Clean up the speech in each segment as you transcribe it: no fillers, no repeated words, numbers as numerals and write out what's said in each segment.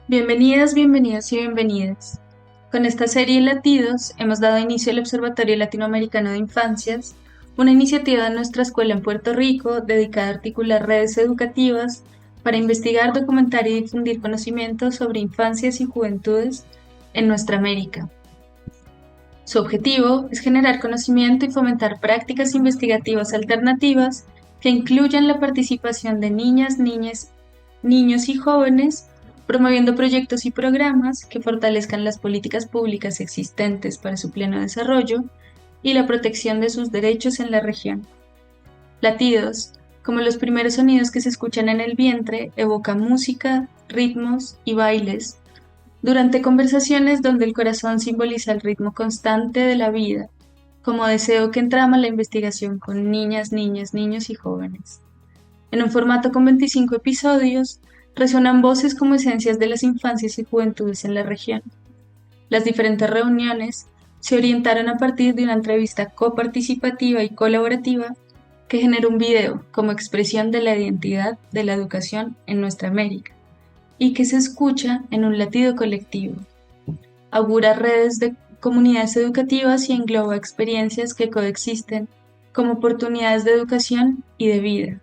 Bienvenidas, bienvenidos y bienvenidas. Con esta serie Latidos hemos dado inicio al Observatorio Latinoamericano de Infancias, una iniciativa de nuestra escuela en Puerto Rico dedicada a articular redes educativas para investigar, documentar y difundir conocimientos sobre infancias y juventudes en nuestra América. Su objetivo es generar conocimiento y fomentar prácticas investigativas alternativas que incluyan la participación de niñas, niños y jóvenes, promoviendo proyectos y programas que fortalezcan las políticas públicas existentes para su pleno desarrollo y la protección de sus derechos en la región. Latidos, como los primeros sonidos que se escuchan en el vientre, evoca música, ritmos y bailes durante conversaciones donde el corazón simboliza el ritmo constante de la vida, como deseo que entrama la investigación con niñas, niños y jóvenes. En un formato con 25 episodios, resuenan voces como esencias de las infancias y juventudes en la región. Las diferentes reuniones se orientaron a partir de una entrevista coparticipativa y colaborativa que genera un video como expresión de la identidad de la educación en nuestra América y que se escucha en un latido colectivo. Augura redes de comunidades educativas y engloba experiencias que coexisten como oportunidades de educación y de vida.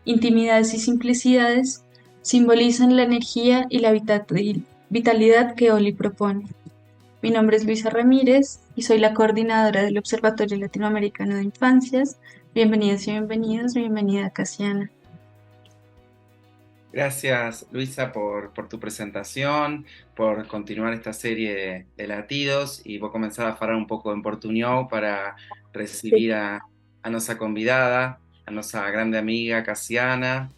Intimidades y simplicidades simbolizan la energía y la vitalidad que Oli propone. Mi nombre es Luisa Ramírez y soy la coordinadora del Observatorio Latinoamericano de Infancias. Bienvenidas y bienvenidos, bienvenida Casiana. Gracias, Luisa, por tu presentación, por continuar esta serie de latidos y por comenzar a falar un pouco en portuñol para recibir a nosa convidada, a nosa grande amiga Casiana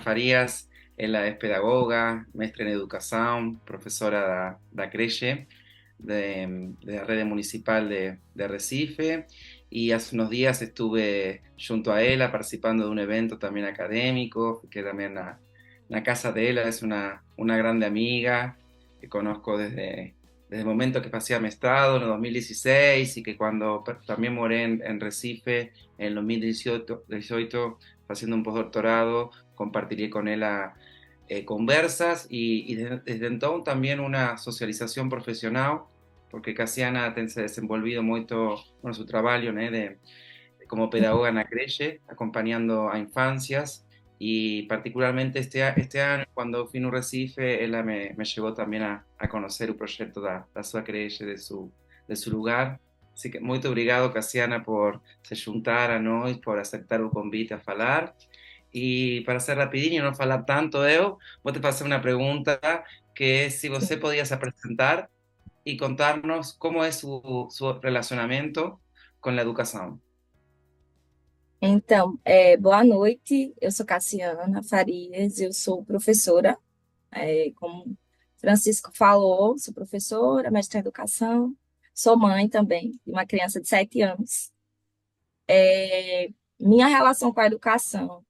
Farías. Ela é pedagoga, mestre en educación, profesora da creche de la Rede Municipal de Recife, y hace unos días estuve junto a ella participando de un evento también académico, que también la casa de ella es una grande amiga que conozco desde el momento que pasé a mestrado en el 2016 y que cuando también moré en Recife en el 2018 haciendo un postdoctorado, compartiré con ella conversas y desde entonces también una socialización profesional, porque Casiana se desenvolvido moito con su trabajo, ¿no? Como pedagoga en la creche, acompañando a infancias, y particularmente este año, cuando fui no Recife, ella me llevó también a conocer el proyecto da sua creche, de su lugar. Así que muito obrigado, Casiana, por se juntar a nós, por aceptar o convite a falar. Y para ser rapidinho, no falar tanto eu, vou te fazer uma pergunta, que é se você podias apresentar y contarnos cómo es su relacionamiento con la educación. Então, boa noite. Eu sou Cassiana Farias, eu sou professora, como Francisco falou, sou professora, mestre em educação, sou mãe também de uma criança de 7 anos. Minha relação com a educação,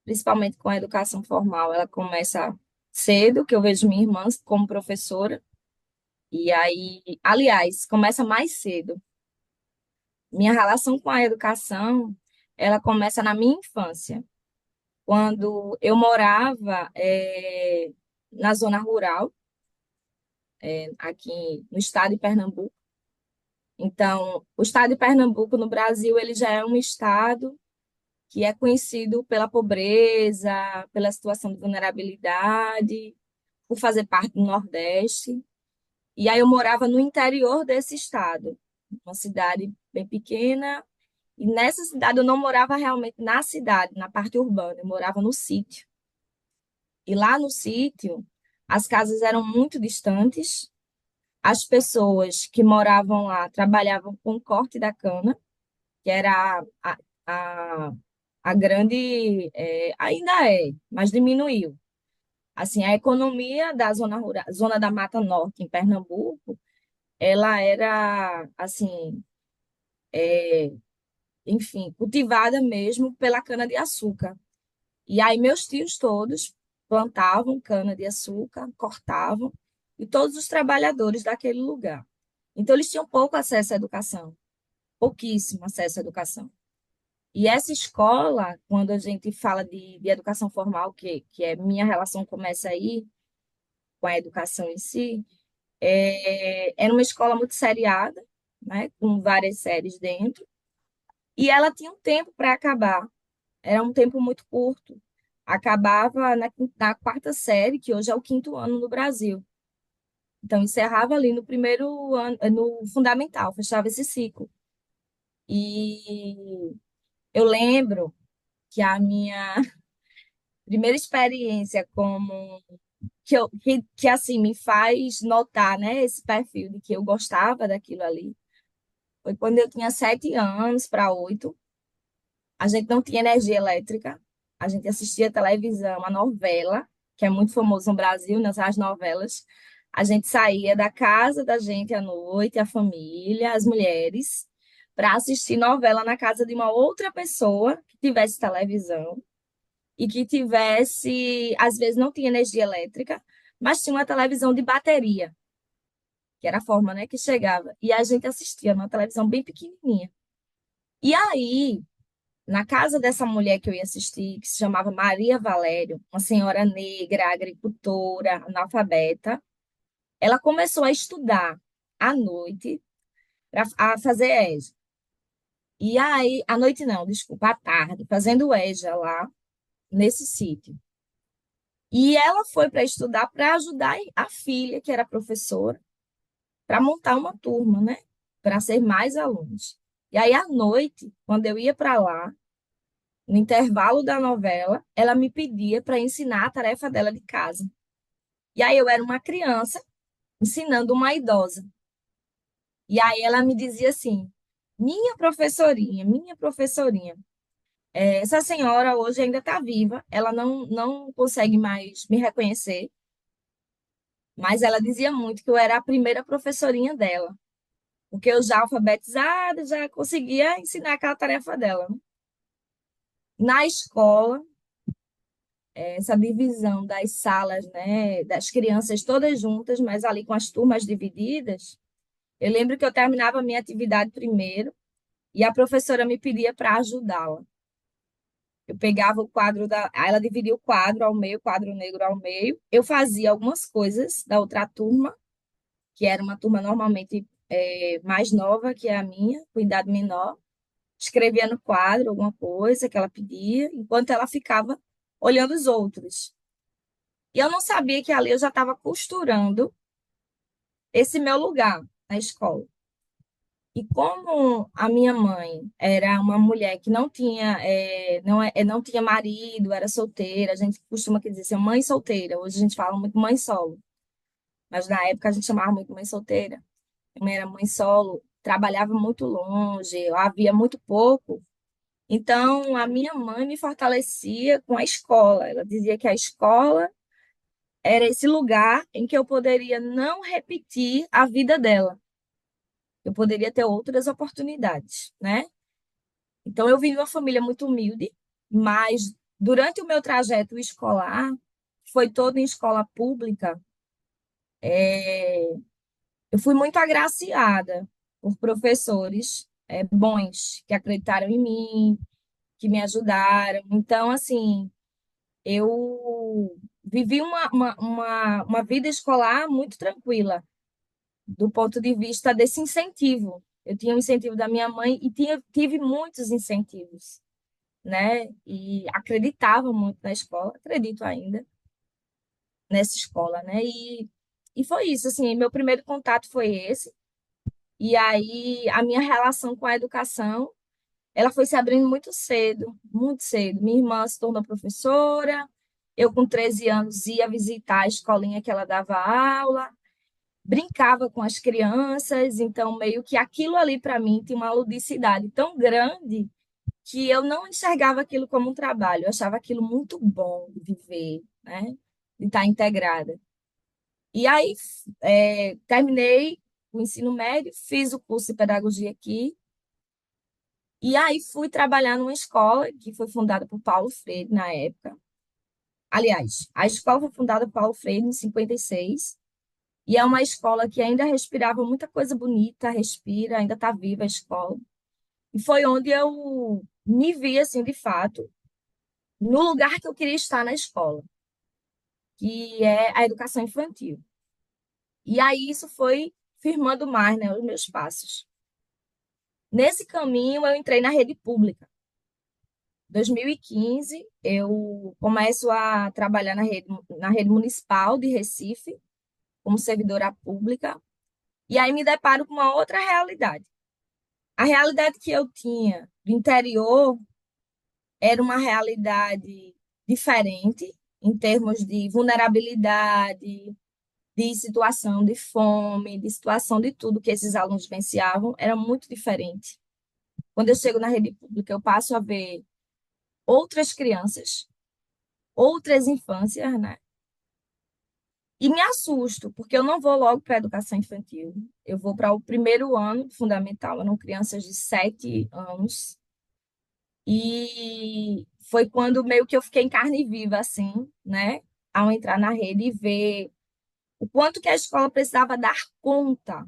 principalmente com a educação formal, ela começa cedo, que eu vejo minha irmã como professora, e aí, aliás, começa mais cedo. Minha relação com a educação, ela começa na minha infância, quando eu morava na zona rural, aqui no estado de Pernambuco. Então, o estado de Pernambuco, no Brasil, ele já é um estado que é conhecido pela pobreza, pela situação de vulnerabilidade, por fazer parte do Nordeste. E aí eu morava no interior desse estado, uma cidade bem pequena, e nessa cidade eu não morava realmente na cidade, na parte urbana, eu morava no sítio. E lá no sítio, as casas eram muito distantes, as pessoas que moravam lá trabalhavam com o corte da cana, que era a, a grande, ainda é, mas diminuiu. Assim, a economia da zona rural, zona da Mata Norte, em Pernambuco, ela era, assim, enfim, cultivada mesmo pela cana-de-açúcar. E aí meus tios todos plantavam cana-de-açúcar, cortavam, e todos os trabalhadores daquele lugar. Então, eles tinham pouco acesso à educação, pouquíssimo acesso à educação. E essa escola, quando a gente fala de educação formal, que é minha relação começa aí, com a educação em si, era uma escola muito seriada, né, com várias séries dentro, e ela tinha um tempo para acabar. Era um tempo muito curto. Acabava na quarta série, que hoje é o quinto ano no Brasil. Então, encerrava ali no primeiro ano, no fundamental, fechava esse ciclo. E eu lembro que a minha primeira experiência como que assim me faz notar, né, esse perfil de que eu gostava daquilo ali, foi quando eu tinha 7 anos para 8. A gente não tinha energia elétrica, a gente assistia televisão, a novela, que é muito famoso no Brasil, as novelas. A gente saía da casa da gente à noite, a família, as mulheres, para assistir novela na casa de uma outra pessoa que tivesse televisão e que tivesse, às vezes não tinha energia elétrica, mas tinha uma televisão de bateria, que era a forma, né, que chegava. E a gente assistia numa televisão bem pequenininha. E aí, na casa dessa mulher que eu ia assistir, que se chamava Maria Valério, uma senhora negra, agricultora, analfabeta, ela começou a estudar à noite a fazer EJA. E aí, à noite não, desculpa, à tarde, fazendo EJA lá nesse sítio. E ela foi para estudar para ajudar a filha, que era professora, para montar uma turma, né? Para ser mais alunos. E aí, à noite, quando eu ia para lá, no intervalo da novela, ela me pedia para ensinar a tarefa dela de casa. E aí eu era uma criança ensinando uma idosa. E aí ela me dizia assim: minha professorinha, essa senhora hoje ainda está viva, ela não consegue mais me reconhecer, mas ela dizia muito que eu era a primeira professorinha dela, porque eu já alfabetizada, já conseguia ensinar aquela tarefa dela. Na escola, essa divisão das salas, né, das crianças todas juntas, mas ali com as turmas divididas, eu lembro que eu terminava a minha atividade primeiro e a professora me pedia para ajudá-la. Eu pegava o quadro aí ela dividia o quadro ao meio, o quadro negro ao meio. Eu fazia algumas coisas da outra turma, que era uma turma normalmente mais nova que a minha, com idade menor. Escrevia no quadro alguma coisa que ela pedia, enquanto ela ficava olhando os outros. E eu não sabia que ali eu já estava costurando esse meu lugar na escola. E como a minha mãe era uma mulher que não tinha, não tinha marido, era solteira, a gente costuma dizer assim, mãe solteira. Hoje a gente fala muito mãe solo, mas na época a gente chamava muito mãe solteira. Minha mãe era mãe solo, trabalhava muito longe, havia muito pouco. Então, a minha mãe me fortalecia com a escola. Ela dizia que a escola era esse lugar em que eu poderia não repetir a vida dela. Eu poderia ter outras oportunidades, né? Então, eu vim de uma família muito humilde, mas durante o meu trajeto escolar, foi todo em escola pública, eu fui muito agraciada por professores bons, que acreditaram em mim, que me ajudaram. Então, assim, eu vivi uma vida escolar muito tranquila, do ponto de vista desse incentivo. Eu tinha um incentivo da minha mãe e tive muitos incentivos, né? E acreditava muito na escola, acredito ainda nessa escola, né? E foi isso, assim, meu primeiro contato foi esse. E aí a minha relação com a educação, ela foi se abrindo muito cedo, muito cedo. Minha irmã se tornou professora, eu com 13 anos ia visitar a escolinha que ela dava aula, brincava com as crianças, então meio que aquilo ali para mim tinha uma ludicidade tão grande que eu não enxergava aquilo como um trabalho, eu achava aquilo muito bom de viver, né? De estar integrada. E aí, terminei o ensino médio, fiz o curso de pedagogia aqui, e aí fui trabalhar numa escola que foi fundada por Paulo Freire na época. Aliás, a escola foi fundada por Paulo Freire em 56, e é uma escola que ainda respirava muita coisa bonita, respira, ainda está viva a escola. E foi onde eu me vi, assim, de fato, no lugar que eu queria estar na escola, que é a educação infantil. E aí isso foi firmando mais, né, os meus passos. Nesse caminho, eu entrei na rede pública. Em 2015, eu começo a trabalhar na rede municipal de Recife, como servidora pública, e aí me deparo com uma outra realidade. A realidade que eu tinha do interior era uma realidade diferente em termos de vulnerabilidade, de situação de fome, de situação de tudo que esses alunos vivenciavam, era muito diferente. Quando eu chego na rede pública, eu passo a ver outras crianças, outras infâncias, né? E me assusto, porque eu não vou logo para a educação infantil. Eu vou para o primeiro ano fundamental, eram crianças de 7 anos. E foi quando meio que eu fiquei em carne viva, assim, né? Ao entrar na rede e ver o quanto que a escola precisava dar conta,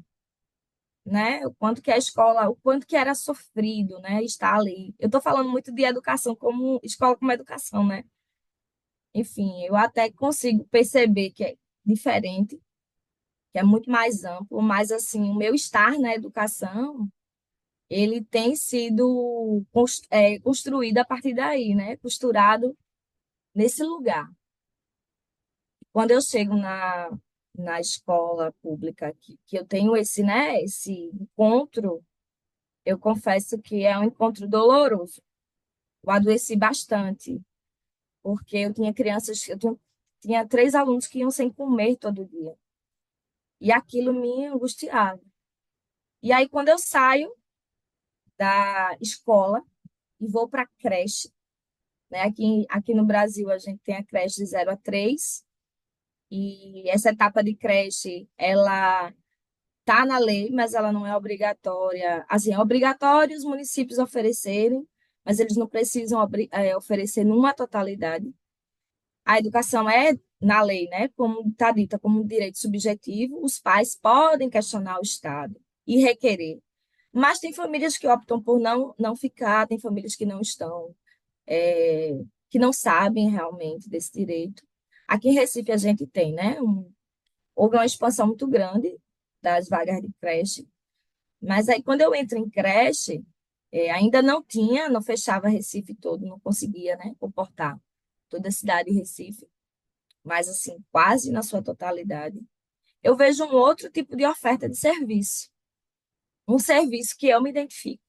né? O quanto que a escola, o quanto que era sofrido, né? Estar ali. Eu estou falando muito de educação como escola como educação, né? Enfim, eu até consigo perceber que é diferente, que é muito mais amplo, mas assim, o meu estar na educação, ele tem sido construído a partir daí, né? Costurado nesse lugar. Quando eu chego na escola pública, que eu tenho esse, né, esse encontro, eu confesso que é um encontro doloroso. Eu adoeci bastante, porque eu tinha crianças, tinha 3 alunos que iam sem comer todo dia. E aquilo me angustiava. E aí, quando eu saio da escola e vou para a creche, né? Aqui no Brasil, a gente tem a creche de 0 a 3, e essa etapa de creche, ela está na lei, mas ela não é obrigatória. Assim, é obrigatório os municípios oferecerem, mas eles não precisam oferecer numa totalidade. A educação é na lei, né? Como está dita como um direito subjetivo, os pais podem questionar o Estado e requerer. Mas tem famílias que optam por não ficar, tem famílias que não estão, é, que não sabem realmente desse direito. Aqui em Recife a gente tem, né? Houve uma expansão muito grande das vagas de creche, mas aí quando eu entro em creche, ainda não tinha, não fechava Recife todo, não conseguia, né, comportar toda a cidade de Recife, mas assim, quase na sua totalidade. Eu vejo um outro tipo de oferta de serviço, um serviço que eu me identifico.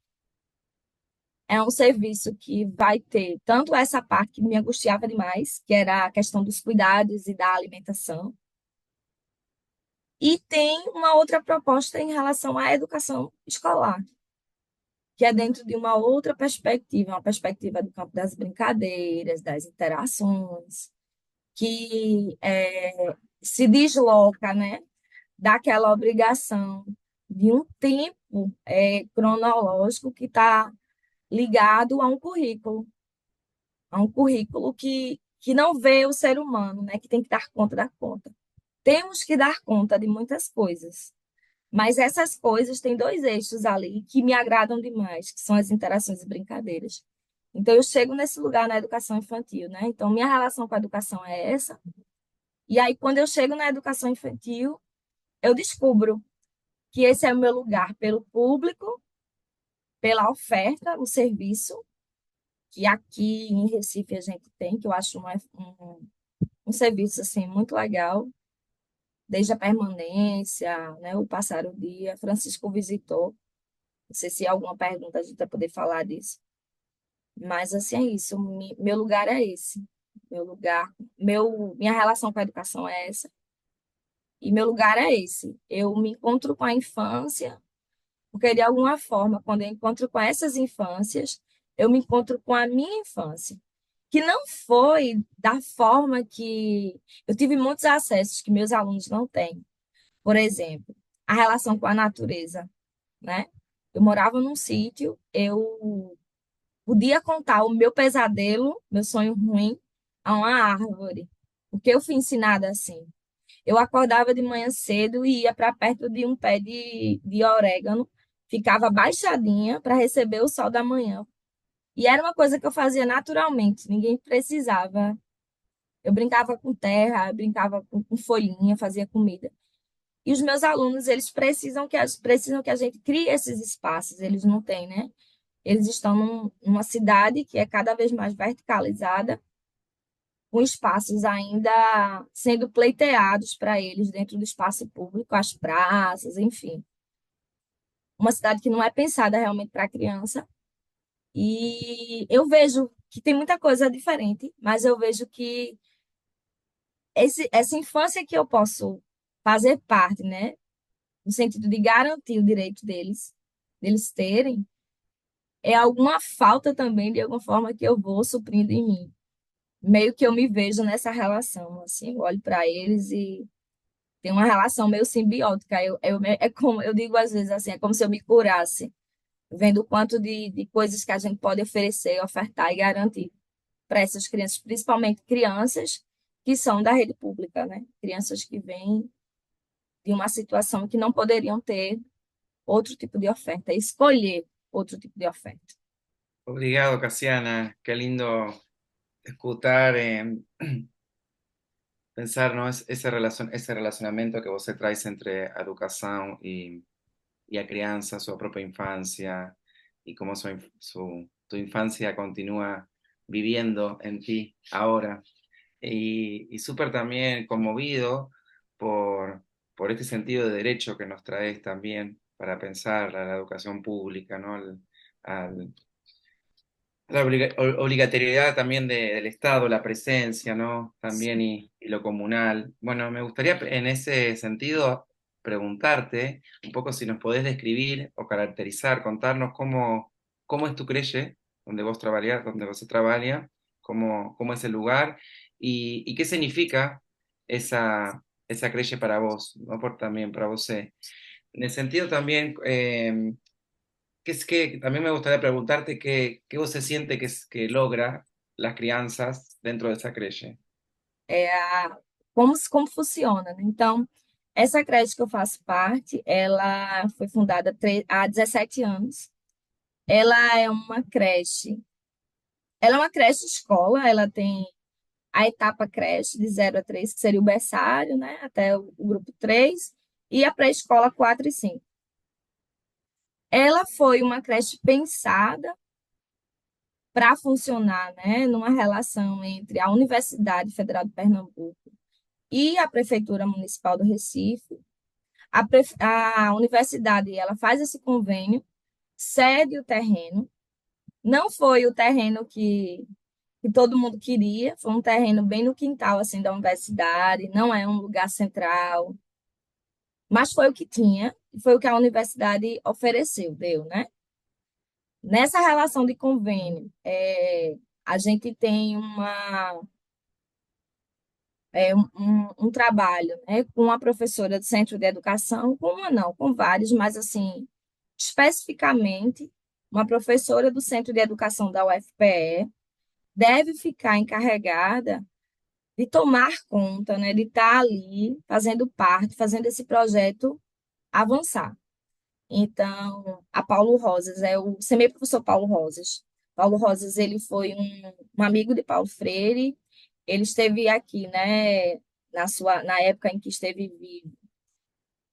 É um serviço que vai ter tanto essa parte que me angustiava demais, que era a questão dos cuidados e da alimentação, e tem uma outra proposta em relação à educação escolar, que é dentro de uma outra perspectiva, uma perspectiva do campo das brincadeiras, das interações, que se desloca, né, daquela obrigação de um tempo cronológico que está ligado a um currículo que não vê o ser humano, né, que tem que dar conta da conta. Temos que dar conta de muitas coisas, mas essas coisas têm 2 eixos ali que me agradam demais, que são as interações e brincadeiras. Então, eu chego nesse lugar na educação infantil, né? Então, minha relação com a educação é essa. E aí, quando eu chego na educação infantil, eu descubro que esse é o meu lugar pelo público, pela oferta, o serviço, que aqui em Recife a gente tem, que eu acho um serviço assim, muito legal, desde a permanência, né, o passar o dia. Francisco visitou. Não sei se há alguma pergunta, a gente vai poder falar disso. Mas, assim, é isso. Meu lugar é esse. Meu lugar, minha relação com a educação é essa. E meu lugar é esse. Eu me encontro com a infância, porque de alguma forma, quando eu encontro com essas infâncias, eu me encontro com a minha infância, que não foi da forma que eu tive muitos acessos que meus alunos não têm. Por exemplo, a relação com a natureza, né? Eu morava num sítio, eu podia contar o meu pesadelo, meu sonho ruim, a uma árvore, porque eu fui ensinada assim. Eu acordava de manhã cedo e ia para perto de um pé de orégano, ficava baixadinha para receber o sol da manhã. E era uma coisa que eu fazia naturalmente, ninguém precisava Eu brincava com terra, eu brincava com folhinha, fazia comida. E os meus alunos, eles precisam que a gente crie esses espaços, eles não têm, né? Eles estão numa cidade que é cada vez mais verticalizada, com espaços ainda sendo pleiteados para eles dentro do espaço público, as praças, enfim. Uma cidade que não é pensada realmente para a criança. E eu vejo que tem muita coisa diferente, mas eu vejo que essa infância que eu posso fazer parte, né, no sentido de garantir o direito deles terem, é alguma falta também, de alguma forma, que eu vou suprindo em mim. Meio que eu me vejo nessa relação, assim, eu olho para eles e tem uma relação meio simbiótica. É como eu digo às vezes assim, é como se eu me curasse, vendo o quanto de coisas que a gente pode oferecer, ofertar e garantir para essas crianças, principalmente crianças que são da rede pública, né? Crianças que vêm de uma situação que não poderiam ter outro tipo de oferta, escolher outro tipo de oferta. Obrigado, Cassiana. Qué lindo escutar, pensar, ¿no? Ese relacionamiento que você traes entre educación y a crianza, su propia infancia, y cómo tu infancia continúa viviendo en ti ahora. Y súper también conmovido por, por este sentido de derecho que nos traes también para pensar a la educación pública, ¿no? Al- la obligatoriedad también del Estado, la presencia, ¿no? También y lo comunal. Bueno, me gustaría en ese sentido preguntarte un poco si nos podés describir o caracterizar, contarnos cómo es tu creye, donde vos trabajas, cómo es el lugar y qué significa esa creye para vos, ¿no? También para vos. En el sentido también, que es que también me gustaría preguntarte qué vos se siente que logra las crianças dentro de esa creche. Como funciona, né? Então, essa creche que eu faço parte, ela foi fundada há 17 anos. Ela é uma creche, ela é uma creche escola, ela tem a etapa creche de 0 a 3, que seria o berçário, né, até o grupo 3, e a pré-escola 4 e 5. Ela foi uma creche pensada para funcionar, né, numa relação entre a Universidade Federal de Pernambuco e a Prefeitura Municipal do Recife. A universidade ela faz esse convênio, cede o terreno. Não foi o terreno que todo mundo queria, foi um terreno bem no quintal assim da universidade, não é um lugar central, mas foi o que tinha, e foi o que a universidade ofereceu, deu, né? Nessa relação de convênio, a gente tem um trabalho, né, com uma professora do centro de educação, com uma não, com vários, mas assim, especificamente, uma professora do centro de educação da UFPE deve ficar encarregada de tomar conta, né, de estar ali, fazendo parte, fazendo esse projeto avançar. Então, a Paulo Rosas, o semi-professor Paulo Rosas. Paulo Rosas, ele foi um amigo de Paulo Freire, ele esteve aqui, né, na época em que esteve vivo,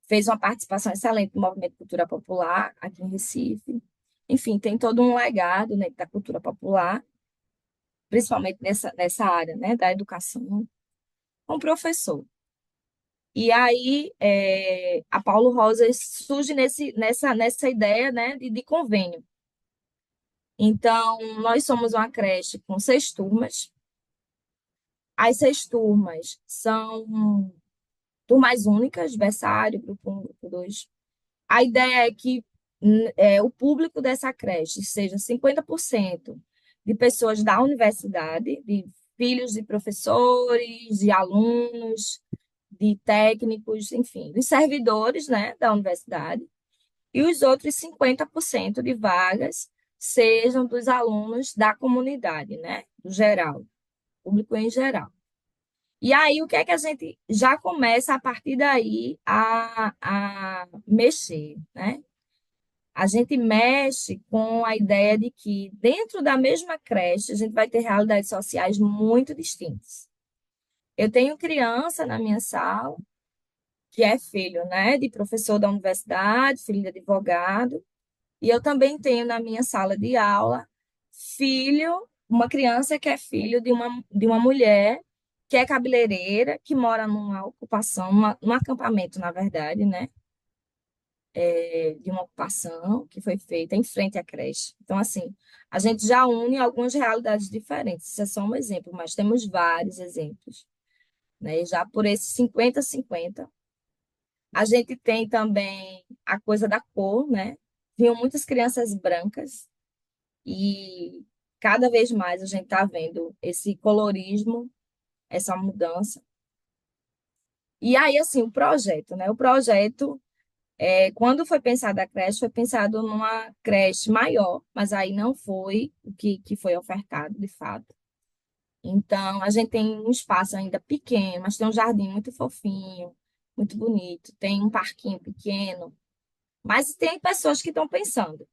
fez uma participação excelente no movimento Cultura Popular aqui em Recife. Enfim, tem todo um legado, né, da cultura popular, principalmente nessa área, né, da educação, com professor. E aí, a Paulo Rosas surge nessa ideia, né, de convênio. Então, nós somos uma creche com 6 turmas. As 6 turmas são turmas únicas, berçário, grupo 1, grupo 2. A ideia é que o público dessa creche seja 50% de pessoas da universidade, de filhos de professores, de alunos, de técnicos, enfim, dos servidores, né, da universidade, e os outros 50% de vagas sejam dos alunos da comunidade, né, do geral, público em geral. E aí, o que é que a gente já começa a partir daí a mexer, né? A gente mexe com a ideia de que dentro da mesma creche a gente vai ter realidades sociais muito distintas. Eu tenho criança na minha sala, que é filho, né, de professor da universidade, filho de advogado, e eu também tenho na minha sala de aula uma criança que é filho de uma mulher que é cabeleireira, que mora numa ocupação, num acampamento, na verdade, né, de uma ocupação que foi feita em frente à creche. Então, assim, a gente já une algumas realidades diferentes. Isso é só um exemplo, mas temos vários exemplos, né? E já por esses 50-50. A gente tem também a coisa da cor, né? Vinham muitas crianças brancas e cada vez mais a gente está vendo esse colorismo, essa mudança. E aí, assim, o projeto, né? O projeto, quando foi pensado a creche, foi pensado numa creche maior, mas aí não foi o que foi ofertado, de fato. Então, a gente tem um espaço ainda pequeno, mas tem um jardim muito fofinho, muito bonito, tem um parquinho pequeno, mas tem pessoas que estão pensando.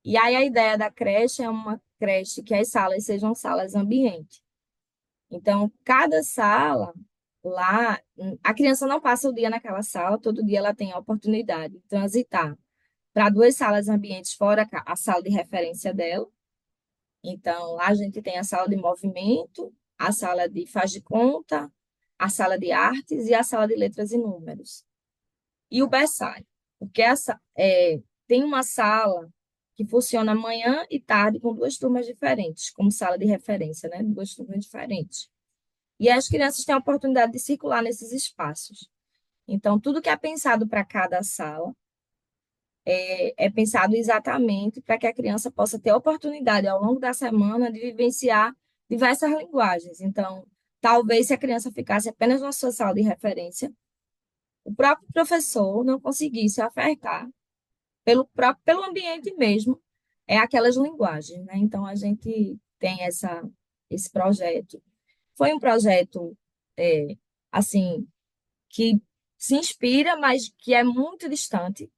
E aí a ideia da creche é uma creche que as salas sejam salas ambiente. Então, cada sala lá, a criança não passa o dia naquela sala, todo dia ela tem a oportunidade de transitar para duas salas ambientes fora a sala de referência dela. Então, lá a gente tem a sala de movimento, a sala de faz de conta, a sala de artes e a sala de letras e números. E o berçário, porque tem uma sala que funciona manhã e tarde com duas turmas diferentes, como sala de referência, né? Duas turmas diferentes. E as crianças têm a oportunidade de circular nesses espaços. Então, tudo que é pensado para cada sala é pensado exatamente para que a criança possa ter a oportunidade, ao longo da semana, de vivenciar diversas linguagens. Então, talvez se a criança ficasse apenas na sua sala de referência, o próprio professor não conseguisse ofertar pelo ambiente mesmo, aquelas linguagens, né? Então, a gente tem esse projeto. Foi um projeto, assim, que se inspira, mas que é muito distante,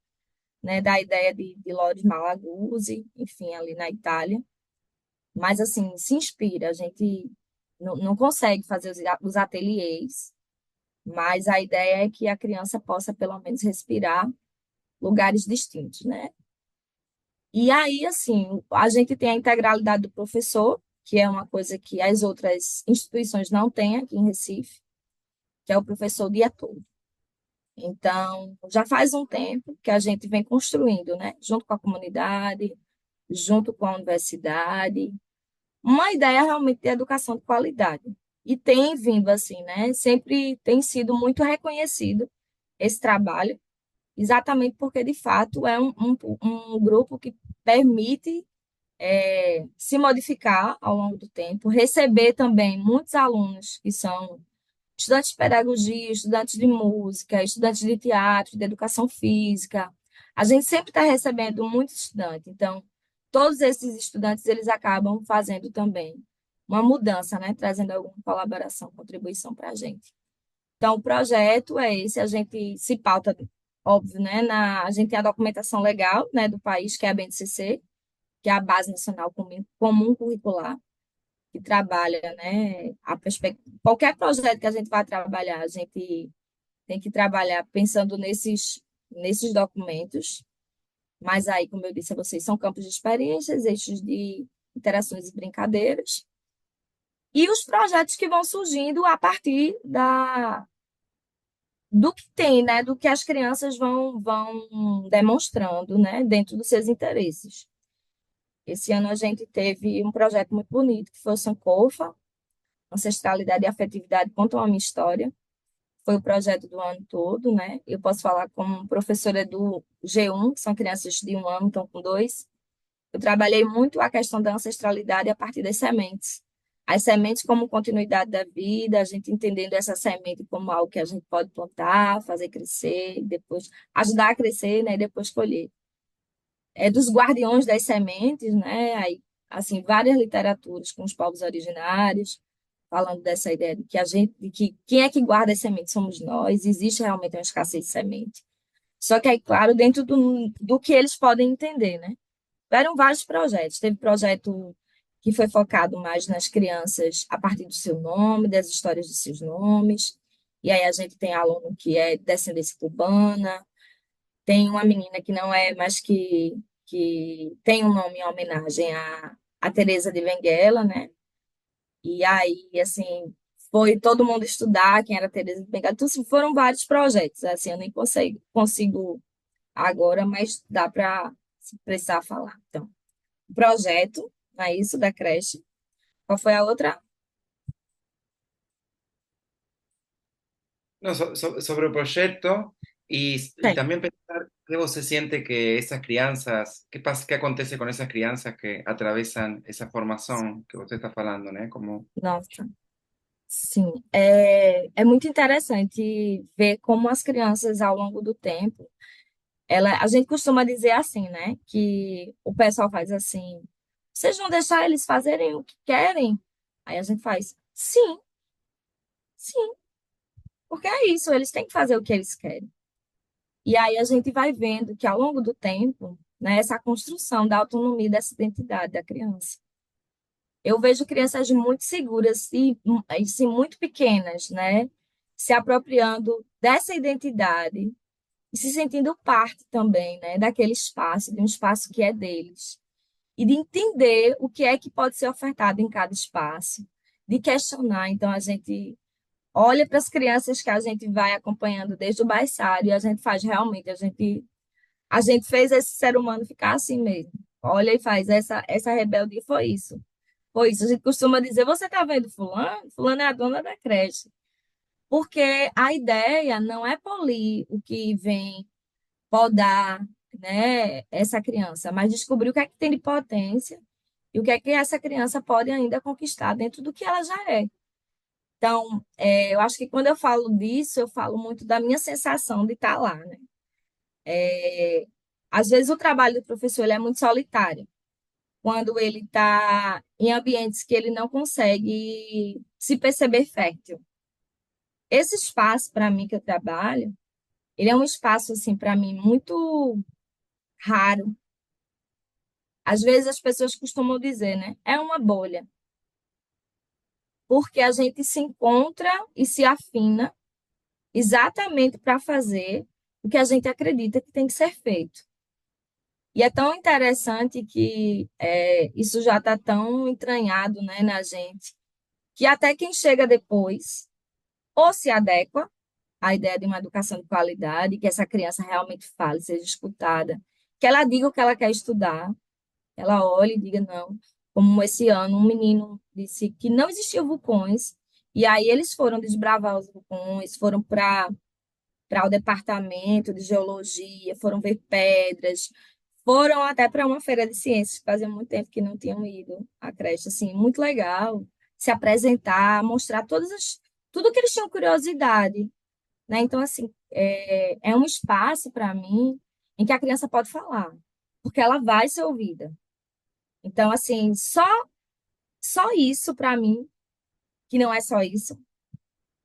né, da ideia de Loris Malaguzzi, enfim, ali na Itália. Mas, assim, se inspira. A gente não consegue fazer os ateliês, mas a ideia é que a criança possa, pelo menos, respirar lugares distintos, né? E aí, assim, a gente tem a integralidade do professor, que é uma coisa que as outras instituições não têm aqui em Recife, que é o professor o dia todo. Então, já faz um tempo que a gente vem construindo, né, junto com a comunidade, junto com a universidade, uma ideia realmente de educação de qualidade. E tem vindo assim, né? Sempre tem sido muito reconhecido esse trabalho, exatamente porque, de fato, é um grupo que permite se modificar ao longo do tempo, receber também muitos alunos que são estudantes de pedagogia, estudantes de música, estudantes de teatro, de educação física. A gente sempre está recebendo muitos estudantes, então todos esses estudantes eles acabam fazendo também uma mudança, né? Trazendo alguma colaboração, contribuição para a gente. Então, o projeto é esse, a gente se pauta, óbvio, né? A gente tem a documentação legal, né, do país, que é a BNCC, que é a Base Nacional Comum Curricular, que trabalha, né, qualquer projeto que a gente vai trabalhar, a gente tem que trabalhar pensando nesses documentos, mas aí, como eu disse a vocês, são campos de experiências, eixos de interações e brincadeiras, e os projetos que vão surgindo a partir do que tem, né, do que as crianças vão demonstrando, né, dentro dos seus interesses. Esse ano a gente teve um projeto muito bonito, que foi o Sankofa, Ancestralidade e Afetividade Contam a Minha História. Foi o projeto do ano todo, né? Eu posso falar como professora do G1, que são crianças de 1 ano, estão com 2. Eu trabalhei muito a questão da ancestralidade a partir das sementes. As sementes como continuidade da vida, a gente entendendo essa semente como algo que a gente pode plantar, fazer crescer, depois ajudar a crescer, né? E depois colher. É dos guardiões das sementes, né? Aí, assim, várias literaturas com os povos originários, falando dessa ideia de que quem é que guarda as sementes somos nós, existe realmente uma escassez de semente. Só que aí, claro, dentro do que eles podem entender, né? Tiveram vários projetos. Teve projeto que foi focado mais nas crianças a partir do seu nome, das histórias de seus nomes. E aí a gente tem aluno que é de descendência cubana, tem uma menina que não é, mas que tem um nome em homenagem a Teresa de Benguela, né? E aí, assim, foi todo mundo estudar quem era Teresa de Benguela. Então, assim, foram vários projetos, assim, eu nem consigo agora, mas dá para, se precisar, falar. Então, projeto, não é isso, da creche. Qual foi a outra? No, sobre el proyecto y Tem. también pensar qué vos se siente que esas crianças, qué pasa, qué acontece con esas crianças que atravesan esa formación que vos estás hablando, ¿no? Como, Nossa, sim. É muito interessante ver como as crianças, ao longo do tempo, a gente costuma dizer assim, né? Que o pessoal faz assim, vocês vão deixar eles fazerem o que querem? Aí a gente faz, sim, sim, porque é isso, eles têm que fazer o que eles querem. E aí a gente vai vendo que ao longo do tempo, né, essa construção da autonomia dessa identidade da criança. Eu vejo crianças muito seguras e sim, muito pequenas, né, se apropriando dessa identidade e se sentindo parte também, né, daquele espaço, de um espaço que é deles. E de entender o que é que pode ser ofertado em cada espaço, de questionar. Então, a gente olha para as crianças que a gente vai acompanhando desde o berçário e a gente faz realmente, a gente fez esse ser humano ficar assim mesmo. Olha e faz, essa rebeldia foi isso. Foi isso. A gente costuma dizer, você está vendo fulano? Fulano é a dona da creche. Porque a ideia não é polir o que vem podar, né, essa criança, mas descobrir o que é que tem de potência e o que é que essa criança pode ainda conquistar dentro do que ela já é. Então, eu acho que quando eu falo disso, eu falo muito da minha sensação de estar lá, né? É, Às vezes o trabalho do professor ele é muito solitário, quando ele está em ambientes que ele não consegue se perceber fértil. Esse espaço, para mim, que eu trabalho, ele é um espaço, assim, para mim, muito raro. Às vezes as pessoas costumam dizer, né? É uma bolha, porque a gente se encontra e se afina exatamente para fazer o que a gente acredita que tem que ser feito. E é tão interessante que isso já está tão entranhado, né, na gente, que até quem chega depois ou se adequa à ideia de uma educação de qualidade, que essa criança realmente fale, seja escutada, que ela diga o que ela quer estudar, ela olhe e diga não. Como esse ano, um menino disse que não existiam vulcões, e aí eles foram desbravar os vulcões, foram para o departamento de geologia, foram ver pedras, foram até para uma feira de ciências, que fazia muito tempo que não tinham ido à creche, assim, muito legal, se apresentar, mostrar tudo que eles tinham curiosidade, né? Então, assim, é um espaço para mim em que a criança pode falar, porque ela vai ser ouvida. Então, assim, só isso para mim, que não é só isso,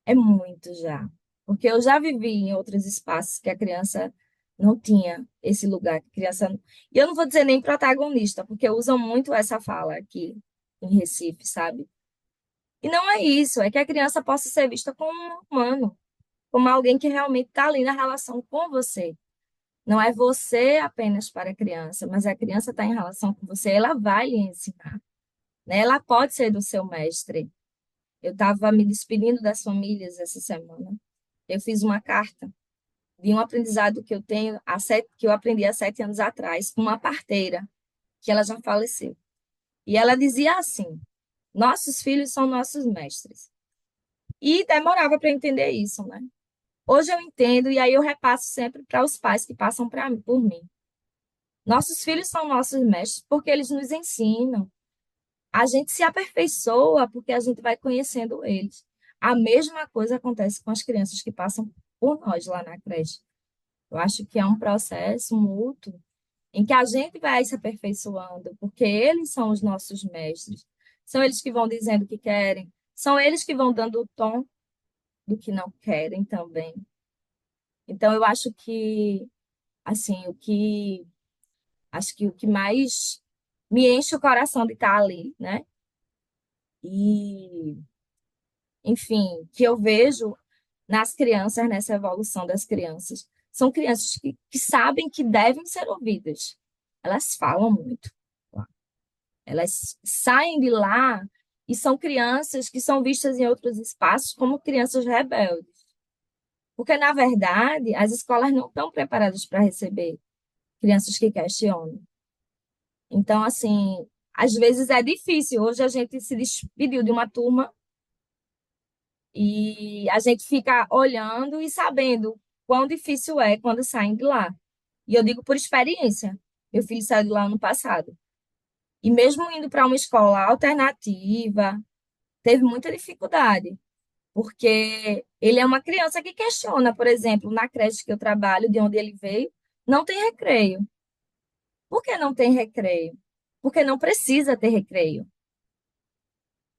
é muito já. Porque eu já vivi em outros espaços que a criança não tinha esse lugar, que a criança. E eu não vou dizer nem protagonista, porque usam muito essa fala aqui em Recife, sabe? E não é isso, é que a criança possa ser vista como um humano, como alguém que realmente está ali na relação com você. Não é você apenas para a criança, mas a criança está em relação com você, ela vai lhe ensinar, né? Ela pode ser do seu mestre. Eu estava me despedindo das famílias essa semana. Eu fiz uma carta de um aprendizado que eu tenho que eu aprendi há 7 anos atrás, com uma parteira, que ela já faleceu. E ela dizia assim: nossos filhos são nossos mestres. E demorava para entender isso, né? Hoje eu entendo e aí eu repasso sempre para os pais que passam por mim. Nossos filhos são nossos mestres porque eles nos ensinam. A gente se aperfeiçoa porque a gente vai conhecendo eles. A mesma coisa acontece com as crianças que passam por nós lá na creche. Eu acho que é um processo mútuo em que a gente vai se aperfeiçoando, porque eles são os nossos mestres. São eles que vão dizendo o que querem, são eles que vão dando o tom do que não querem também. Então, eu assim, acho que o que mais me enche o coração de estar ali, né? E, enfim, que eu vejo nas crianças, nessa evolução das crianças. São crianças que sabem que devem ser ouvidas. Elas falam muito. Elas saem de lá e são crianças que são vistas em outros espaços como crianças rebeldes. Porque, na verdade, as escolas não estão preparadas para receber crianças que questionam. Então, assim, às vezes é difícil. Hoje a gente se despediu de uma turma e a gente fica olhando e sabendo quão difícil é quando saem de lá. E eu digo por experiência. Meu filho saiu de lá ano passado. E mesmo indo para uma escola alternativa, teve muita dificuldade, porque ele é uma criança que questiona, por exemplo, na creche que eu trabalho, de onde ele veio, não tem recreio. Por que não tem recreio? Porque não precisa ter recreio.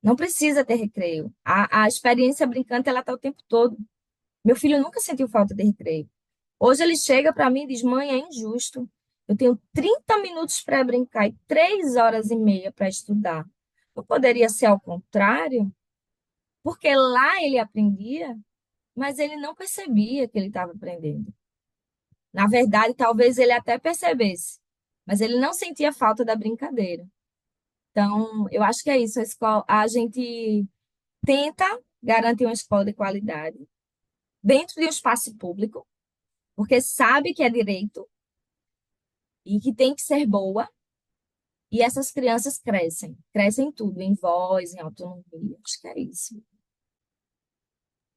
Não precisa ter recreio. A experiência brincante, ela está o tempo todo. Meu filho nunca sentiu falta de recreio. Hoje ele chega para mim e diz: mãe, é injusto. Eu tenho 30 minutos para brincar e 3 horas e meia para estudar. Não poderia ser ao contrário? Porque lá ele aprendia, mas ele não percebia que ele estava aprendendo. Na verdade, talvez ele até percebesse, mas ele não sentia falta da brincadeira. Então, eu acho que é isso. A gente tenta garantir uma escola de qualidade dentro de um espaço público, porque sabe que é direito e que tem que ser boa, e essas crianças crescem em tudo, em voz, em autonomia. Acho que é isso.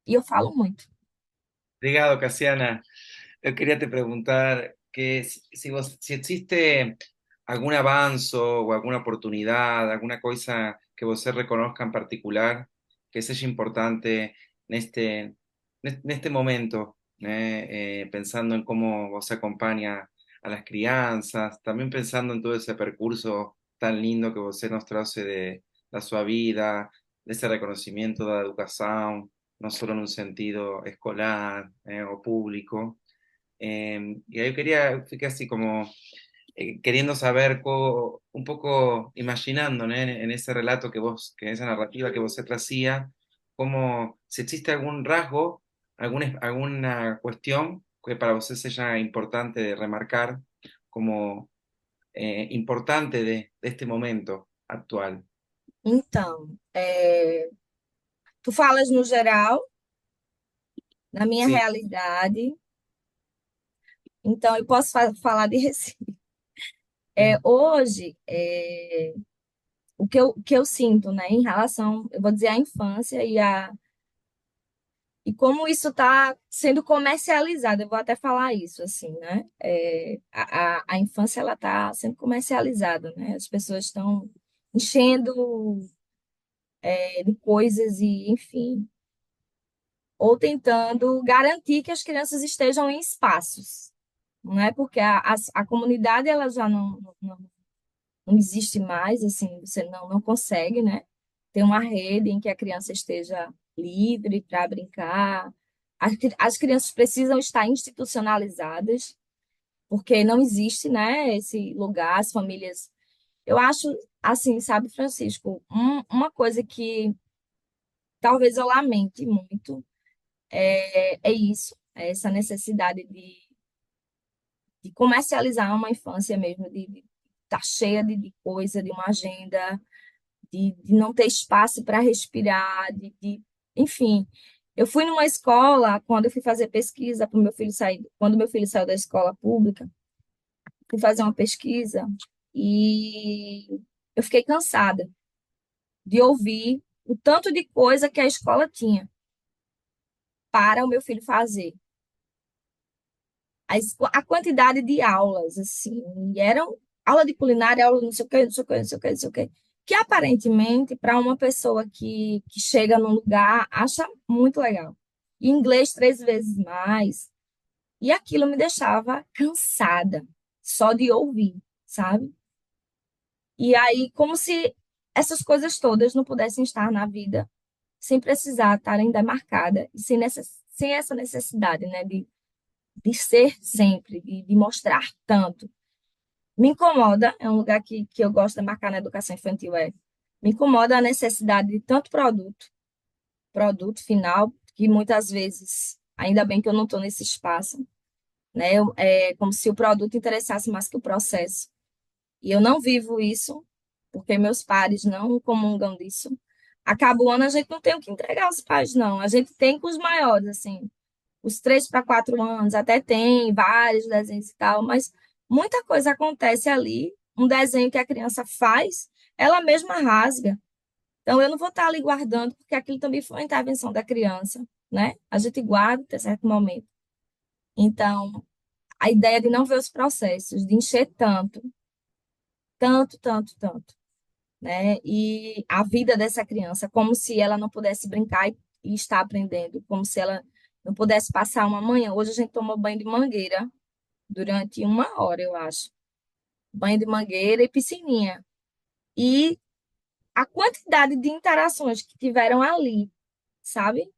E eu falo muito. Obrigado, Casiana. Yo quería te preguntar que si existe algún avance o alguna oportunidad, alguna cosa que você reconozca en particular que sea importante en este momento, pensando en cómo vos acompaña a las crianzas, también pensando en todo ese percurso tan lindo que vos nos trae de la sua vida, de ese reconocimiento de la educación, no solo en un sentido escolar o público. Y ahí fiqué así como queriendo saber, un poco imaginando, ¿no? En ese relato que esa narrativa que vos tracía, como si existe algún rasgo, alguna cuestión que para vos sea importante de remarcar como importante de este momento actual. Então, tu falas no geral, na minha Sí. realidade, então eu posso falar de Recife. Mm. Hoje, o que eu sinto, né, em relação, eu vou dizer, à infância e como isso está sendo comercializado, eu vou até falar isso, assim, né? A infância, ela está sendo comercializada, né? As pessoas estão enchendo, de coisas e, enfim, ou tentando garantir que as crianças estejam em espaços, não é? Porque a comunidade, ela já não existe mais, assim, você não consegue, né? Ter uma rede em que a criança esteja livre para brincar. As crianças precisam estar institucionalizadas, porque não existe, né, esse lugar, as famílias. Eu acho, assim, sabe, Francisco, uma coisa que talvez eu lamente muito é isso, é essa necessidade de comercializar uma infância mesmo, de estar cheia de coisa, de uma agenda, de não ter espaço para respirar, enfim. Eu fui numa escola, quando eu fui fazer pesquisa para o meu filho sair, quando meu filho saiu da escola pública, fui fazer uma pesquisa e eu fiquei cansada de ouvir o tanto de coisa que a escola tinha para o meu filho fazer. A quantidade de aulas, assim, e eram aula de culinária, aula de não sei o quê, não sei o quê, não sei o quê, não sei o quê, que aparentemente, para uma pessoa que chega num lugar, acha muito legal. E inglês 3 vezes mais. E aquilo me deixava cansada, só de ouvir, sabe? E aí, como se essas coisas todas não pudessem estar na vida sem precisar estarem demarcadas e sem essa necessidade, né, de ser sempre, de mostrar tanto. Me incomoda, é um lugar que eu gosto de marcar na educação infantil, me incomoda a necessidade de tanto produto final, que muitas vezes, ainda bem que eu não estou nesse espaço, né? É como se o produto interessasse mais que o processo. E eu não vivo isso, porque meus pares não comungam disso. Acaba o ano, a gente não tem o que entregar aos pais, não. A gente tem com os maiores, assim, os 3 para 4 anos, até tem vários desenhos e tal, mas muita coisa acontece ali. Um desenho que a criança faz, ela mesma rasga. Então, eu não vou estar ali guardando, porque aquilo também foi uma intervenção da criança, né? A gente guarda até certo momento. Então, a ideia de não ver os processos, de encher tanto, tanto, tanto, tanto, né? E a vida dessa criança, como se ela não pudesse brincar e estar aprendendo, como se ela não pudesse passar uma manhã. Hoje a gente tomou banho de mangueira durante 1 hora, eu acho. Banho de mangueira e piscininha. E a quantidade de interações que tiveram ali, sabe?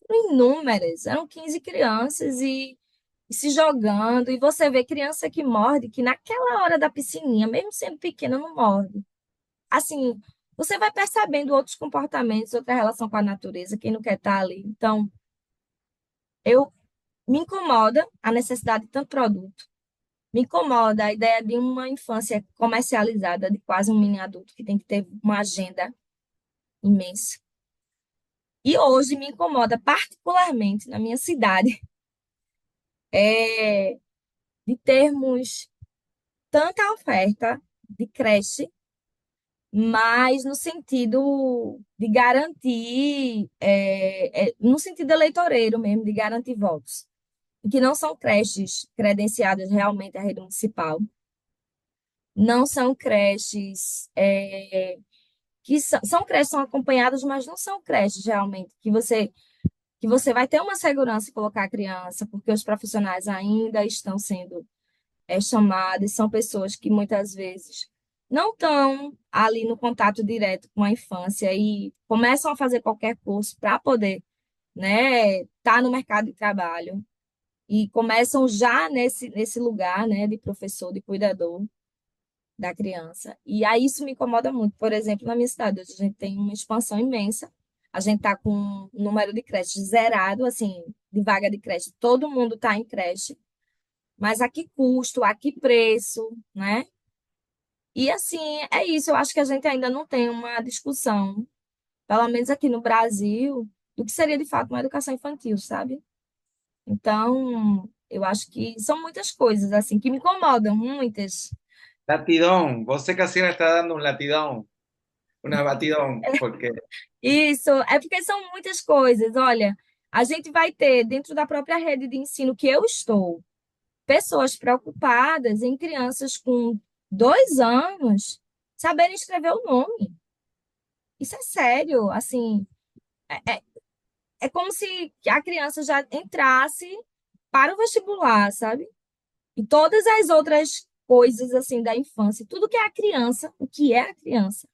Inúmeras. Eram 15 crianças e se jogando. E você vê criança que morde, que naquela hora da piscininha, mesmo sendo pequena, não morde. Assim, você vai percebendo outros comportamentos, outra relação com a natureza, quem não quer estar ali. Então, eu me incomoda a necessidade de tanto produto. Me incomoda a ideia de uma infância comercializada, de quase um mini adulto, que tem que ter uma agenda imensa. E hoje me incomoda particularmente na minha cidade, é, de termos tanta oferta de creche, mas no sentido de garantir, no sentido eleitoreiro mesmo, de garantir votos, que não são creches credenciadas realmente à rede municipal, não são creches que são creches são acompanhadas, mas não são creches realmente que você vai ter uma segurança em colocar a criança, porque os profissionais ainda estão sendo chamadas, são pessoas que muitas vezes não estão ali no contato direto com a infância e começam a fazer qualquer curso para poder, né, estar no mercado de trabalho e começam já nesse lugar, né, de professor, de cuidador da criança. E aí isso me incomoda muito. Por exemplo, na minha cidade, hoje a gente tem uma expansão imensa. A gente está com um número de creches zerado, assim, de vaga de creche. Todo mundo está em creche. Mas a que custo, a que preço, né? E assim, é isso. Eu acho que a gente ainda não tem uma discussão, pelo menos aqui no Brasil, do que seria de fato uma educação infantil, sabe? Então, eu acho que são muitas coisas, assim, que me incomodam, muitas. Latidón, vos sé que Casiana está dando un latidón, una batidón, porque Isso, é porque são muitas coisas. Olha, a gente vai ter, dentro da própria rede de ensino que eu estou, pessoas preocupadas em crianças com 2 anos saberem escrever o nome. Isso é sério, assim, é, é é como se a criança já entrasse para o vestibular, sabe? E todas as outras coisas, assim, da infância, tudo que é a criança, o que é a criança,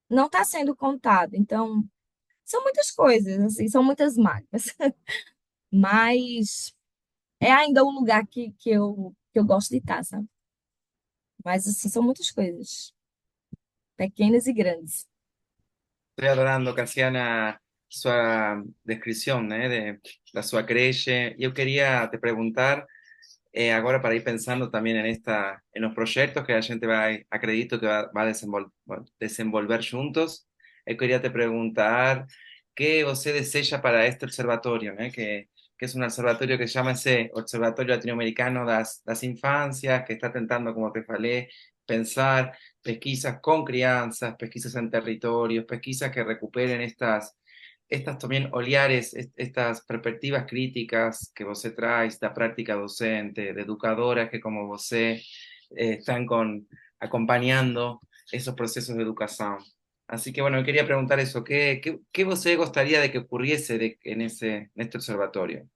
não está sendo contado. Então, são muitas coisas, assim, são muitas mágoas. Mas é ainda um lugar que eu gosto de estar, sabe? Mas, assim, são muitas coisas, pequenas e grandes. estoy adorando, Cassiana, sua descrição, né, da sua creche. Eu queria te perguntar, agora para ir pensando também em los proyectos que a gente vai, acredito que va a desenvolver juntos, eu queria te perguntar qué você deseja para este observatorio, né, que es un observatorio que se llama ese Observatorio Latinoamericano das Infancias, que está tentando, como te falei, pensar pesquisas con crianzas, pesquisas en territorios, pesquisas que recuperen estas también oleares, estas perspectivas críticas que vos traes, da práctica docente, de educadoras que como vos están acompañando esos procesos de educación. Así que bueno, me quería preguntar eso, ¿qué vos gostaria de que ocurriese en este observatorio?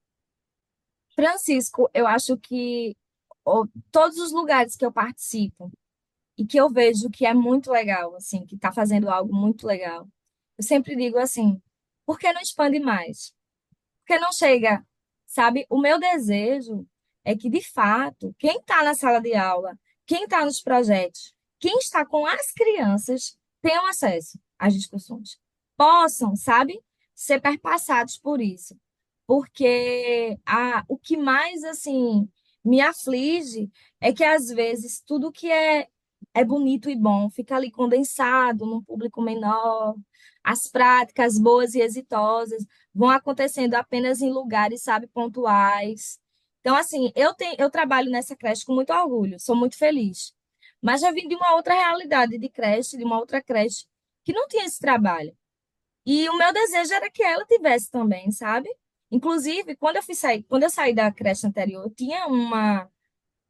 Francisco, eu acho que todos os lugares que eu participo e que eu vejo que é muito legal, assim, que está fazendo algo muito legal, eu sempre digo assim, por que não expande mais? Por que não chega, sabe? O meu desejo é que, de fato, quem está na sala de aula, quem está nos projetos, quem está com as crianças, tenham acesso às discussões. Possam, sabe, ser perpassados por isso. Porque o que mais, assim, me aflige é que, às vezes, tudo que é bonito e bom fica ali condensado num público menor. As práticas boas e exitosas vão acontecendo apenas em lugares, sabe, pontuais. Então, assim, eu trabalho nessa creche com muito orgulho, sou muito feliz. Mas já vim de uma outra realidade de creche, de uma outra creche, que não tinha esse trabalho. E o meu desejo era que ela tivesse também, sabe? Inclusive, quando eu saí da creche anterior, eu tinha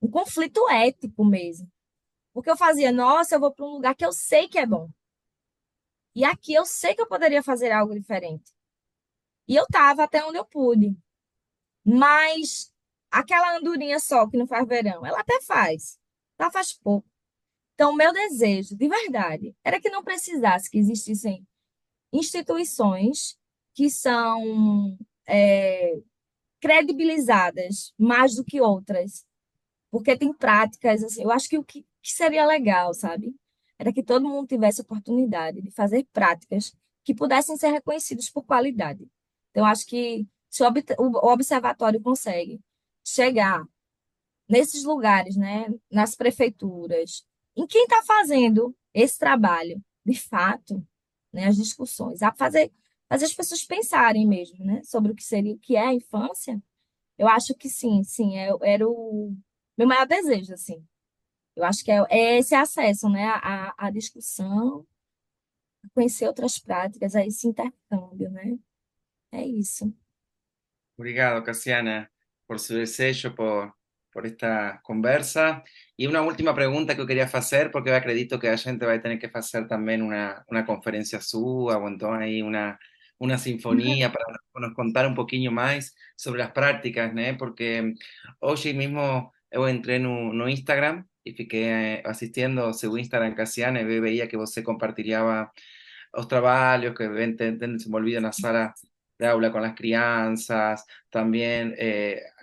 um conflito ético mesmo. Porque eu fazia, nossa, eu vou para um lugar que eu sei que é bom. E aqui eu sei que eu poderia fazer algo diferente. E eu estava até onde eu pude. Mas aquela andorinha só que não faz verão, ela até faz. Ela faz pouco. Então, o meu desejo, de verdade, era que não precisasse que existissem instituições que são credibilizadas mais do que outras, porque tem práticas, assim, eu acho que o que seria legal, sabe? Era que todo mundo tivesse oportunidade de fazer práticas que pudessem ser reconhecidas por qualidade. Então, eu acho que se o observatório consegue chegar nesses lugares, né, nas prefeituras, em quem está fazendo esse trabalho, de fato, né, as discussões, fazer as pessoas pensarem mesmo, né, sobre o que seria, o que é a infância, eu acho que sim, sim, era o meu maior desejo, assim. Eu acho que é esse acesso, né, à discussão, a conhecer outras práticas, a esse intercâmbio, né? É isso. Obrigado, Cassiana, por su desejo, por esta conversa. E uma última pergunta que eu queria fazer, porque eu acredito que a gente vai ter que fazer também uma conferência sua, ou então aí uma sinfonia para nos contar um pouquinho mais sobre as práticas, né? Porque hoje mesmo eu entrei no Instagram e fiquei assistindo seu Instagram, Cassiana, e veía que você compartilhava os trabalhos que ven desenvolvido na sala de aula con las crianzas, también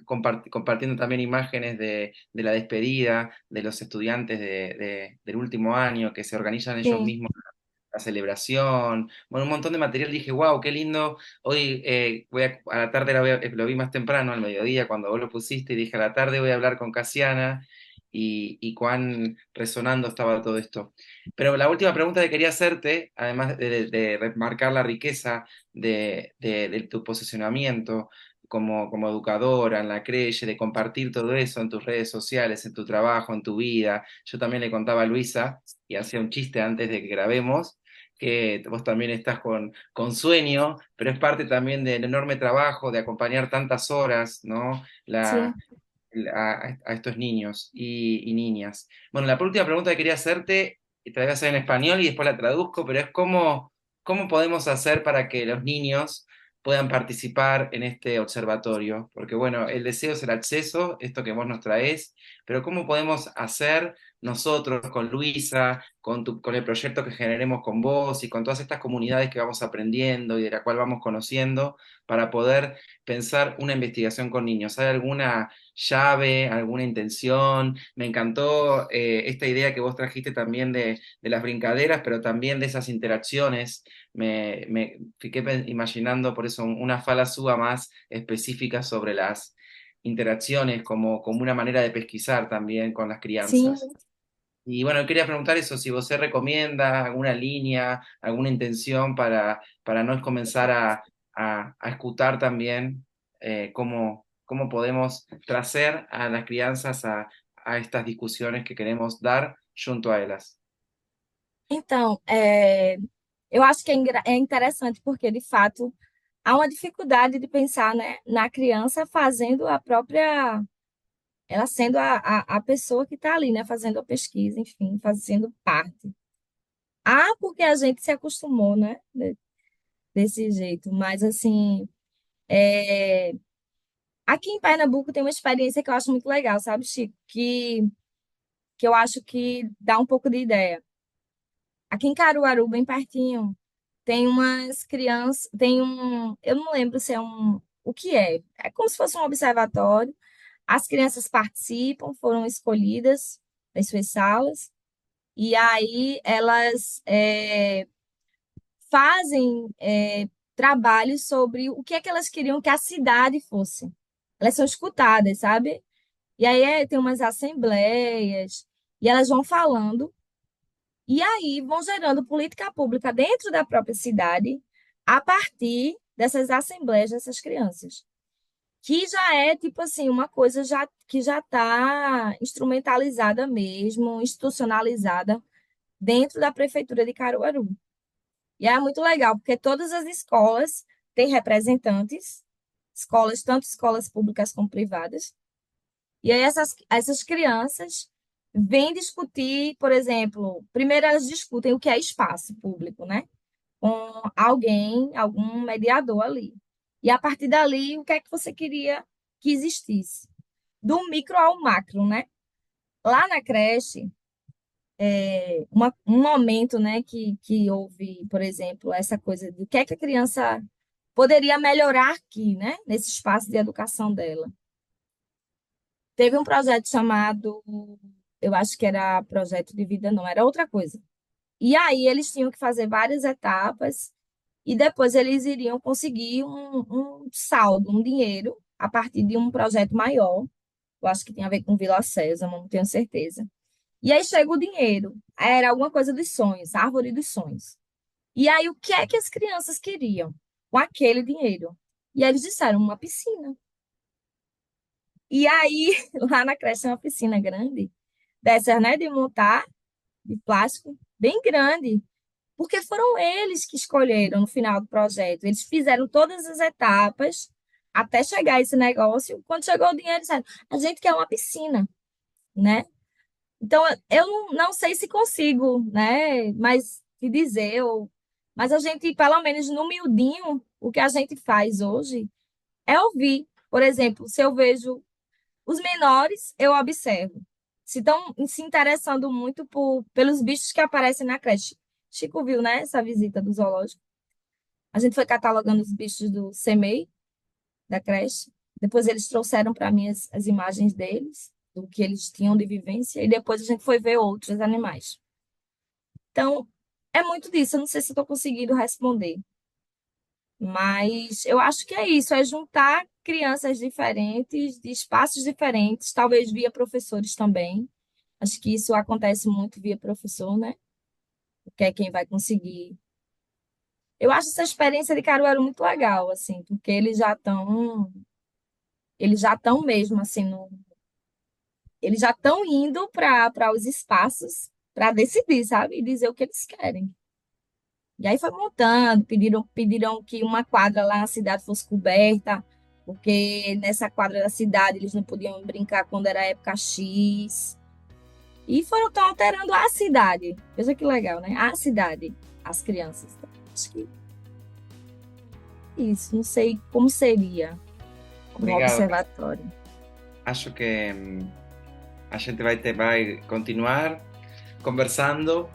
compartiendo también imágenes de la despedida de los estudiantes del último año, que se organizan ellos Sim, mismos la celebración, bueno, un montón de material. Dije, wow, qué lindo. Hoy a la tarde lo vi más temprano, al mediodía, cuando vos lo pusiste, y dije, a la tarde voy a hablar con Casiana y cuán resonando estaba todo esto. Pero la última pregunta que quería hacerte, además de remarcar la riqueza de tu posicionamiento como educadora en la creche, de compartir todo eso en tus redes sociales, en tu trabajo, en tu vida. Yo también le contaba a Luisa, y hacía un chiste antes de que grabemos, que vos también estás con sueño, pero es parte también del enorme trabajo de acompañar tantas horas, ¿no? sim. A estos niños y niñas. Bueno, la última pregunta que quería hacerte, y te la voy a hacer en español y después la traduzco, pero es cómo podemos hacer para que los niños puedan participar en este observatorio, porque bueno, el deseo es el acceso, esto que vos nos traés, pero ¿cómo podemos hacer nosotros con Luisa, con el proyecto que generemos con vos y con todas estas comunidades que vamos aprendiendo y de la cual vamos conociendo, para poder pensar una investigación con niños? ¿Hay alguna llave, alguna intención? Me encantó esta idea que vos trajiste también de las brincaderas, pero también de esas interacciones. Me fiqué imaginando por eso una fala suba más específica sobre las interacciones como una manera de pesquisar también con las Sim, crianzas. Y bueno, quería preguntar eso, si vos se recomienda alguna línea, alguna intención para no comenzar a escutar también cómo podemos traer a las crianças a estas discusiones que queremos dar junto a ellas. então, eu acho que é interessante porque, de fato, há uma dificuldade de pensar, né, na criança fazendo a própria, ela sendo a pessoa que está ali, né, fazendo a pesquisa, enfim, fazendo parte. Porque a gente se acostumou, né, desse jeito, mas assim, é, aqui em Pernambuco tem uma experiência que eu acho muito legal, sabe, Chico, que eu acho que dá um pouco de ideia. Aqui em Caruaru, bem pertinho, tem umas crianças, eu não lembro se é o que é. É como se fosse um observatório. As crianças participam, foram escolhidas. das suas salas, e aí elas fazem trabalhos sobre o que é que elas queriam que a cidade fosse. Elas são escutadas, sabe? E aí tem umas assembleias, e elas vão falando, e aí vão gerando política pública dentro da própria cidade, a partir dessas assembleias dessas crianças. Que já é, tipo assim, uma coisa que já está instrumentalizada mesmo, institucionalizada dentro da prefeitura de Caruaru. E é muito legal, porque todas as escolas têm representantes, escolas, tanto escolas públicas como privadas, e aí essas crianças vêm discutir, por exemplo, primeiro elas discutem o que é espaço público, né? Com alguém, algum mediador ali. E a partir dali, o que é que você queria que existisse? Do micro ao macro, né? Lá na creche, um momento, né, que houve, por exemplo, essa coisa de o que é que a criança poderia melhorar aqui, né, nesse espaço de educação dela. Teve um projeto chamado, eu acho que era projeto de vida, não, era outra coisa. E aí eles tinham que fazer várias etapas e depois eles iriam conseguir um saldo, um dinheiro, a partir de um projeto maior. Eu acho que tinha a ver com Vila Sésamo, não tenho certeza. E aí chega o dinheiro. Era alguma coisa dos sonhos, árvore dos sonhos. E aí o que é que as crianças queriam com aquele dinheiro? E aí eles disseram uma piscina. E aí, lá na creche, tem uma piscina grande, dessas, né, de montar, de plástico, bem grande, porque foram eles que escolheram no final do projeto. Eles fizeram todas as etapas até chegar a esse negócio. Quando chegou o dinheiro, eles disseram, a gente quer uma piscina, né? Então, eu não sei se consigo, né, mas te dizer, mas a gente, pelo menos no miudinho, o que a gente faz hoje é ouvir. Por exemplo, se eu vejo os menores, eu observo. Se estão se interessando muito pelos bichos que aparecem na creche. Chico viu, né, essa visita do zoológico. A gente foi catalogando os bichos do CEMEI, da creche. Depois eles trouxeram para mim as imagens deles, do que eles tinham de vivência, e depois a gente foi ver outros animais. Então, é muito disso. Eu não sei se estou conseguindo responder. Mas eu acho que é isso, é juntar crianças diferentes, de espaços diferentes, talvez via professores também. Acho que isso acontece muito via professor, né? Porque é quem vai conseguir. Eu acho essa experiência de Caruaru muito legal, assim, porque eles já estão mesmo assim, eles já estão indo para os espaços para decidir, sabe? E dizer o que eles querem. E aí foi montando, pediram que uma quadra lá na cidade fosse coberta, porque nessa quadra da cidade eles não podiam brincar quando era época X. E foram tão alterando a cidade. Veja que legal, né? A cidade, as crianças. Acho que isso, não sei como seria um Obrigado. observatório. Acho que a gente vai continuar conversando.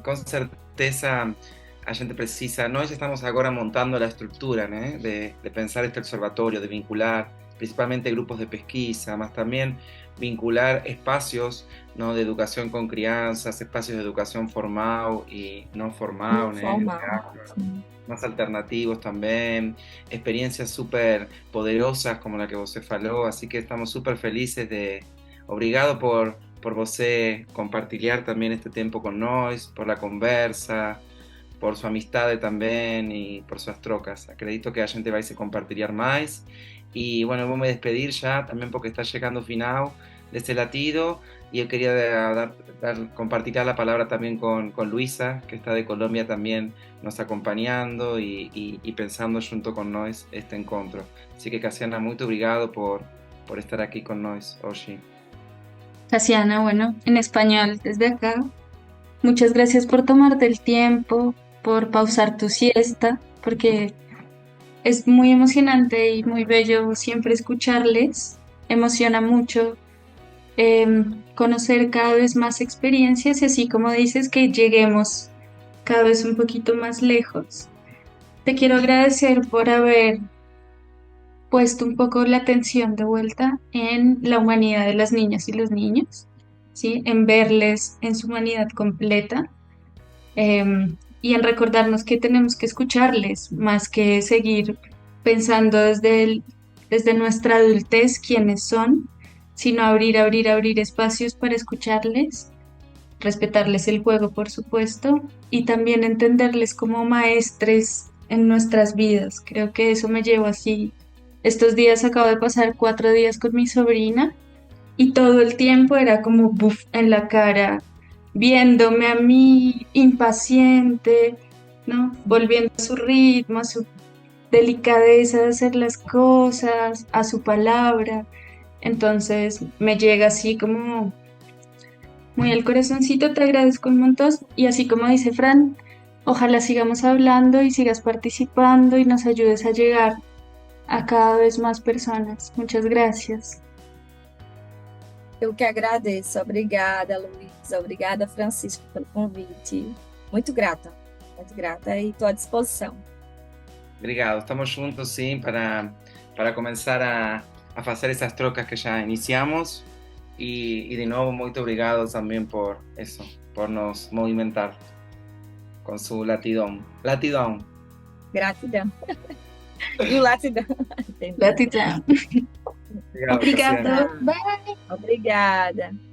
Com certeza a gente precisa, nós estamos agora montando a estrutura, né, de pensar este observatorio, de vincular principalmente grupos de pesquisa, más también vincular espacios, ¿no?, de educación con crianças, espacios de educación formal y no formal, Não né, formal. Sim. más alternativos también, experiencias súper poderosas como la que você falou, así que estamos súper felices de, obrigado por você compartilhar también este tiempo con nós, por la conversa, por sua amistade também e por suas trocas. Acredito que a gente vai se compartilhar mais. E, bueno, vou me despedir já também porque está chegando o final desse latido. E eu queria compartilhar a palavra também com Luisa, que está de Colômbia também nos acompanhando e pensando junto com nós este encontro. Así que, Cassiana, muito obrigado por estar aqui con nós hoje. Casiana, bueno, en español desde acá, muchas gracias por tomarte el tiempo, por pausar tu siesta, porque es muy emocionante y muy bello siempre escucharles. Emociona mucho conocer cada vez más experiencias y así como dices que lleguemos cada vez un poquito más lejos. Te quiero agradecer por haber puesto un poco la atención de vuelta en la humanidad de las niñas y los niños. ¿sí? En verles en su humanidad completa, y en recordarnos que tenemos que escucharles más que seguir pensando desde nuestra adultez quiénes son, sino abrir espacios para escucharles, respetarles el juego, por supuesto, y también entenderles como maestres en nuestras vidas. Creo que eso me llevo así. Estos días acabo de pasar 4 días con mi sobrina y todo el tiempo era como buff en la cara, viéndome a mí impaciente, ¿no? Volviendo a su ritmo, a su delicadeza de hacer las cosas, a su palabra. Entonces me llega así como muy al corazoncito, te agradezco un montón. Y así como dice Fran, ojalá sigamos hablando y sigas participando y nos ayudes a llegar a cada vez más personas. Muchas gracias. Eu que agradeço. Obrigada, Luísa. Obrigada, Francisco, pelo convite. Muito grata e estou à disposição. Obrigado, estamos juntos, sí, para comenzar a hacer esas trocas que ya iniciamos y de nuevo muy obrigado también por eso, por nos movimentar con su latidão. Latidão. Gratidão. E o latidão. Gratidão. Obrigado, Obrigada. Cassiane. Bye. Obrigada.